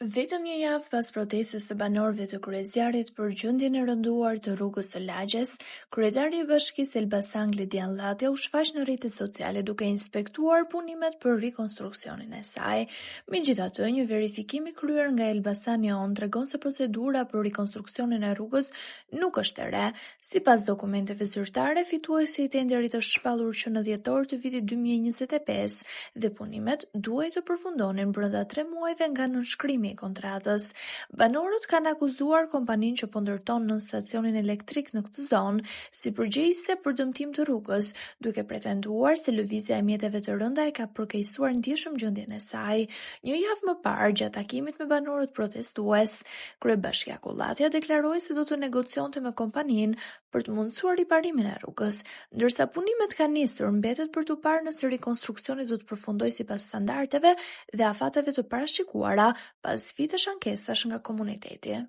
Vetëm një javë pas protestës së banorëve të kryezjarrit për gjendjen e rënduar të rrugës së Lagjes, kryetari i bashkisë Elbasan Gledjan Llatja u shfaq në rrjetet sociale duke inspektuar punimet për rikonstruksionin e saj. Megjithatë, një verifikim i kryer nga Elbasani On tregon se procedura për rikonstruksionin e rrugës nuk është e re. Sipas dokumenteve zyrtare, fituesi i tenderit është shpallur që në dhjetor të vitit 2025 dhe punimet duhej të përfundonin brenda 3 muajve nga nënshkrimi i kontratës. Banorët kanë akuzuar kompaninë që po ndërton nën stacionin elektrik në këtë zonë si përgjegjëse për dëmtim të rrugës, duke pretenduar se lëvizja e mjeteve të rënda e ka përkeqësuar ndjeshëm gjendjen e saj. Një javë më parë, gjatë takimit me banorët protestues, kryebashkiaku Llatja deklaroi se do të negocionte me kompaninë për të mundësuar riparimin e rrugës, ndërsa punimet kanë nisur, mbetet për të parë nëse rikonstruksioni do të përfundojë sipas standardeve dhe afateve të parashikuara pas vitesh ankesash nga komuniteti.